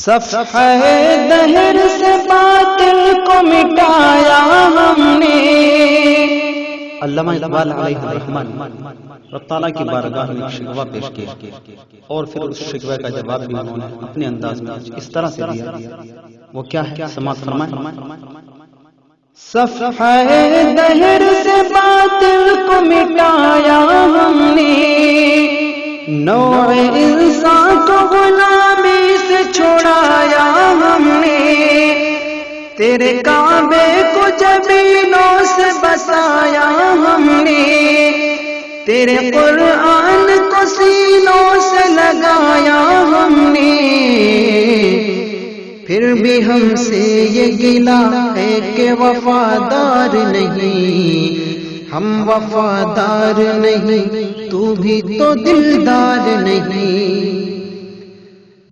صفحہ دہر سے باطل کو مٹایا ہم نے۔ علامہ اقبال علیہ الرحمن رب تعالیٰ کی بارگاہ میں شکوہ پیش کیا اور پھر اس شکوہ کا جواب بھی انہوں نے اپنے انداز میں اس طرح سے دیا۔ وہ کیا ہے؟ سماعت فرمائیں۔ صفحہ دہر سے باطل کو مٹایا ہم نے، نوع انسان کو غلامی سے چھڑایا ہم نے، تیرے کعبے کو جبینوں سے بسایا ہم نے، تیرے قرآن کو سینوں سے لگایا ہم نے، پھر بھی ہم سے یہ گلہ ہے کہ وفادار نہیں، ہم وفادار نہیں، تو بھی تو دلدار نہیں۔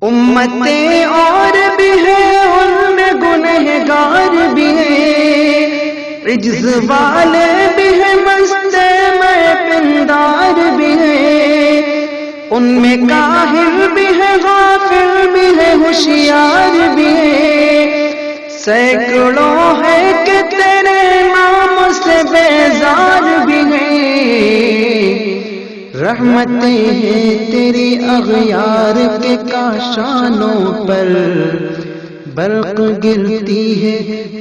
امتیں اور بھی ہیں، ان میں گنہگار بھی ہیں، عجز والے بھی ہیں، مست میں پندار بھی ہیں، ان میں کاہل بھی ہے، غافل بھی ہے، ہوشیار بھی ہے، سینکڑوں ہے کہ تیرے نام سے بیزار بھی ہیں۔ رحمتیں ہیں تیری اغیار کے کاشانوں پر، برق گرتی ہے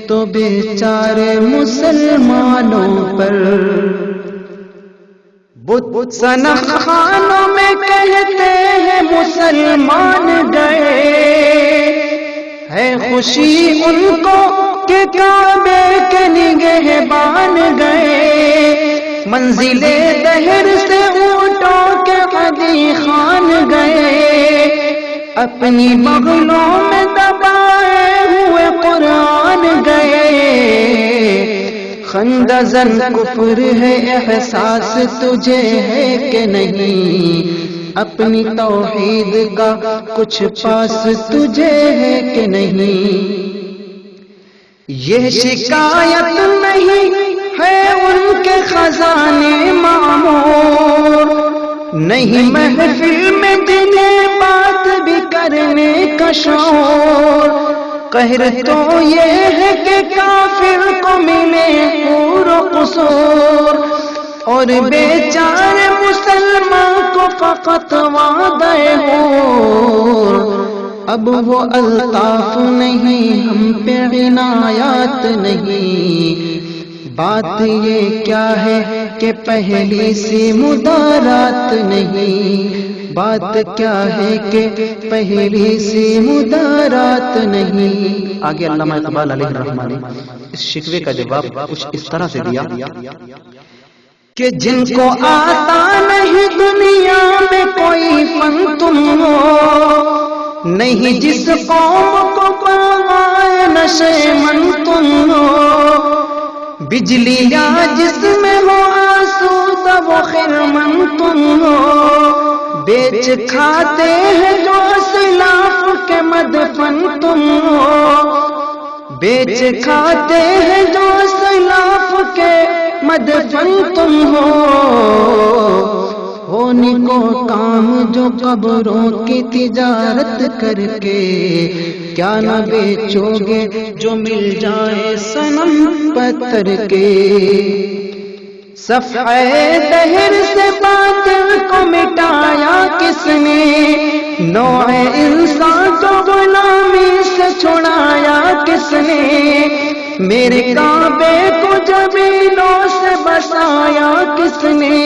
تو بیچارے مسلمانوں پر، بت صنم خانوں میں کہتے ہیں مسلمان گئے، ہے خوشی ان کو کہ کعبے کے نگہبان گئے، منزل دہر سے اونٹوں کے قدی خان گئے، اپنی بغلوں میں دبائے ہوئے قرآن گئے، خندزن کفر ہے احساس تجھے ہے کہ نہیں، اپنی توحید کا کچھ پاس تجھے ہے کہ نہیں۔ یہ شکایت نہیں ہے ان کے خزانے معمور، نہیں محفل میں جنہیں بات بھی کرنے کا شعور، قہر تو یہ ہے کہ کافر کو ملے پور و قصور، اور بیچارے مسلمان کو فقط وعدہ ہور، اب وہ الطاف نہیں، ہم پہ عنایات نہیں، بات یہ کیا ہے کہ پہلی سی مدارات نہیں، بات کیا ہے کہ پہلی سی مدارات نہیں۔ آگے علامہ اقبال علیہ الرحمن نے اس شکوے کا جواب کچھ اس طرح سے دیا کہ جن کو آتا نہیں دنیا میں کوئی فن تم ہو، نہیں جس قوم کو پائے نشے من تم ہو، بجلی یا جس میں ہو آسودہ وہ خرمن تم ہو، بیچ کھاتے ہیں جو اسلاف کے مدفن تم ہو، بیچ کھاتے ہیں جو اسلاف کے مدفن تم ہو، نکو کام جو قبروں کی تجارت کر کے، کیا نہ بیچو گے جو مل جائے صنم پتھر کے۔ صفحہ دہر سے باطل کو مٹایا کس نے، نوع انسان کو غلامی سے چھڑایا کس نے، میرے کعبے کو جبینوں سے بسایا کس نے،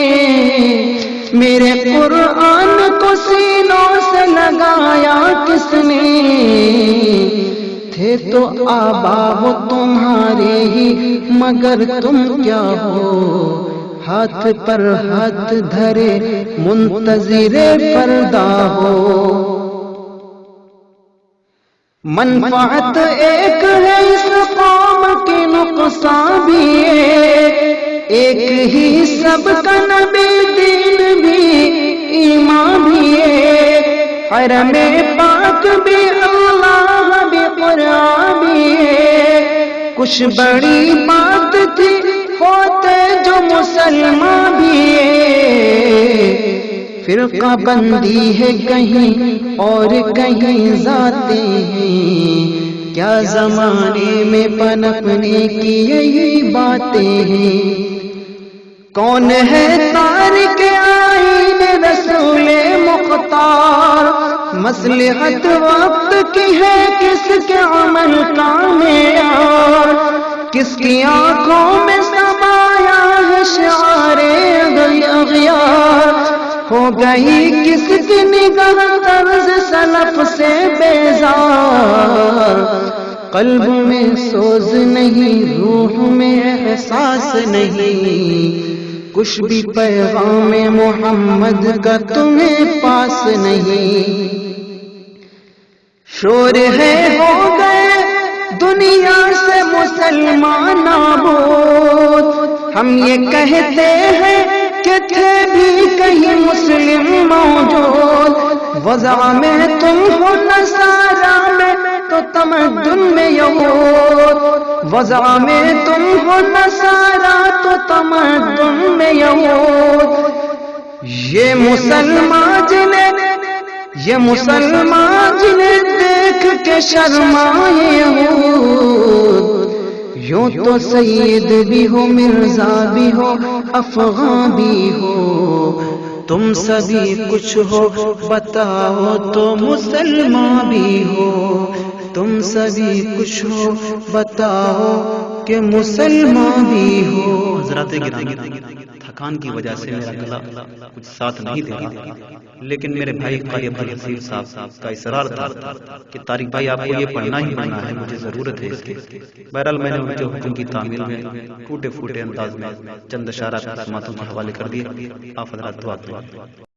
میرے قرآن کو سینوں سے لگایا کس نے، تھے تو آبا وہ تمہارے ہی مگر تم کیا ہو، ہاتھ پر ہاتھ دھرے منتظر فردا ہو۔ منفعت ایک ہے اس قوم کی نقصان بھی ہے، ایک ہی سب کا نبی دین بھی ایمان بھی ہے، حرم پاک بھی اللہ بھی قرآن بھی ہے، کچھ بڑی بات تھی ہوتے جو مسلمان بھی ہے، فرقہ بندی ہے کہیں اور کہیں ذاتے ہیں، کیا زمانے میں پنپنے کی یہی باتیں ہیں۔ کون ہے تارک آئین رسول مختار، مصلحت وقت کی ہے کس کے عمل کا معیار، کس کی آنکھوں میں سمایا ہے شعار اغیار، ہو گئی کس کی نگاہ طرز سلف سے بیزار، قلب میں سوز نہیں، روح میں احساس نہیں، کچھ بھی پیغام محمد کا تمہیں پاس نہیں۔ شور ہے ہو گئے دنیا سے مسلمان نابود، ہم یہ کہتے ہیں کہ تھے بھی کہیں مسلم موجود، وضع میں تم ہو نصارا میں تو تمدن میں یہود، وضع میں تم ہو نصارا تو تمدن میں یہود، یہ مسلمان جنہیں دیکھ کے شرمائے یہود، یوں تو سید بھی ہو، مرزا بھی ہو، افغاں بھی ہو، تم سبھی کچھ ہو، بتاؤ تو مسلمان بھی ہو، تم سبھی کچھ ہو، بتاؤ کہ مسلمان بھی ہو۔ حضرات گرامی، تھکان کی وجہ سے میرا گلا کچھ ساتھ نہیں دے رہا، لیکن میرے بھائی قاری عبدالحفیظ صاحب کا اصرار تھا کہ طارق بھائی آپ کو یہ پڑھنا ہی پڑھنا ہے، مجھے ضرورت ہے اس کی۔ بہرحال میں نے ان کے حکم کی تعمیل میں ٹوٹے پھوٹے انداز میں چند اشارات سماعتوں کے حوالے کر دیے۔ آپ حضرات دعا کریں۔